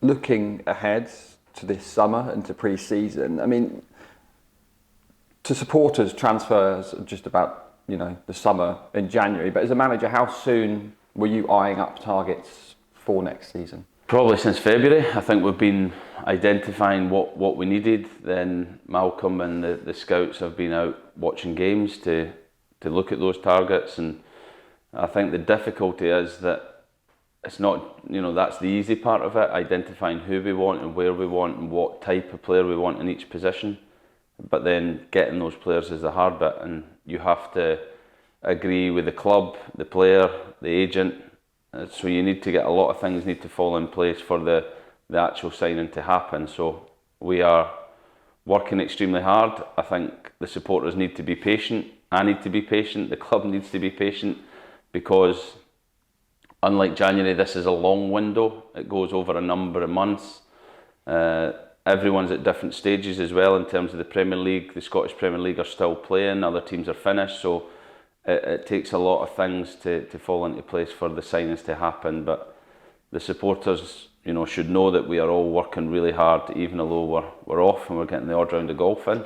looking ahead to this summer and to pre-season, I mean, to supporters, transfers are just about, the summer in January. But as a manager, how soon were you eyeing up targets for next season? Probably since February. I think we've been identifying what we needed. Then Malcolm and the scouts have been out watching games to look at those targets. And I think the difficulty is that it's not, that's the easy part of it, identifying who we want and where we want and what type of player we want in each position. But then getting those players is the hard bit, and you have to agree with the club, the player, the agent. So you need to get a lot of things need to fall in place for the actual signing to happen. So we are working extremely hard. I think the supporters need to be patient. I need to be patient. The club needs to be patient, because unlike January, this is a long window. It goes over a number of months. Everyone's at different stages as well in terms of the Premier League. The Scottish Premier League are still playing, other teams are finished, so it takes a lot of things to fall into place for the signings to happen. But the supporters, should know that we are all working really hard, even although we're off and we're getting the odd round of golf in.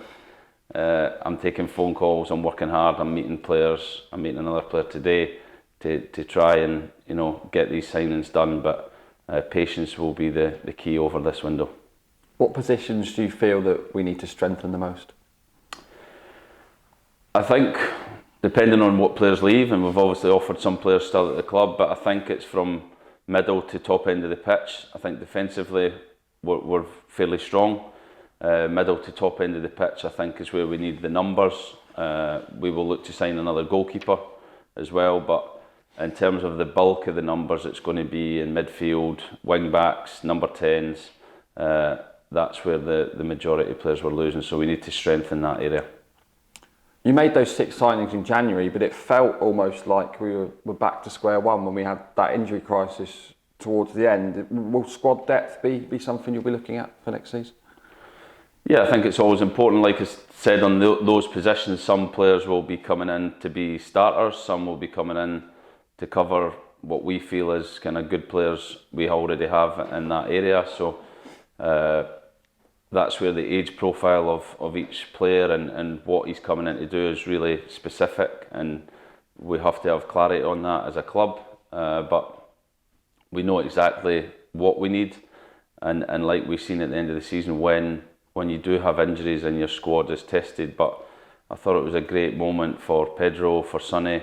I'm taking phone calls, I'm working hard, I'm meeting players, I'm meeting another player today to try and get these signings done. But patience will be the key over this window. What positions do you feel that we need to strengthen the most? I think, depending on what players leave, and we've obviously offered some players still at the club, but I think it's from middle to top end of the pitch. I think defensively we're fairly strong. Middle to top end of the pitch, I think, is where we need the numbers. We will look to sign another goalkeeper as well, but in terms of the bulk of the numbers, it's going to be in midfield, wing backs, number 10s. That's where the majority of players were losing, so we need to strengthen that area. You made those 6 signings in January, but it felt almost like we were back to square one when we had that injury crisis towards the end. Will squad depth be something you'll be looking at for next season? Yeah, I think it's always important. Like I said, on those positions, some players will be coming in to be starters, some will be coming in to cover what we feel is kind of good players we already have in that area. So that's where the age profile of each player and what he's coming in to do is really specific, and we have to have clarity on that as a club. But we know exactly what we need, and like we've seen at the end of the season, when you do have injuries and your squad is tested. But I thought it was a great moment for Pedro, for Sonny,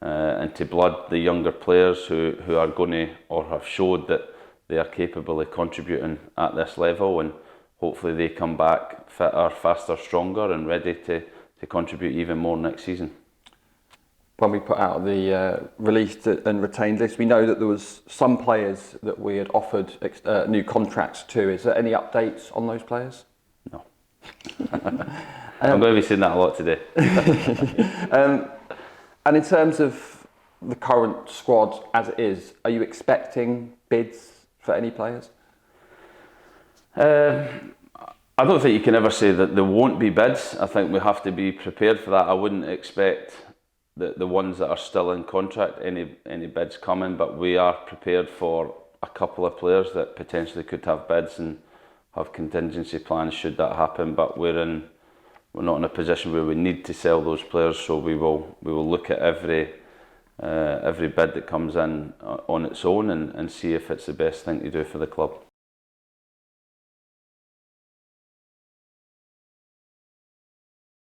and to blood the younger players who are going to, or have showed that they are capable of contributing at this level, and hopefully they come back fitter, faster, stronger and ready to contribute even more next season. When we put out the released and retained list, we know that there was some players that we had offered new contracts to. Is there any updates on those players? No. I'm going to be saying that a lot today. And in terms of the current squad as it is, are you expecting bids for any players? I don't think you can ever say that there won't be bids. I think we have to be prepared for that. I wouldn't expect the ones that are still in contract, any bids coming, but we are prepared for a couple of players that potentially could have bids and have contingency plans should that happen. But we're not in a position where we need to sell those players, so we will look at every bid that comes in on its own and see if it's the best thing to do for the club.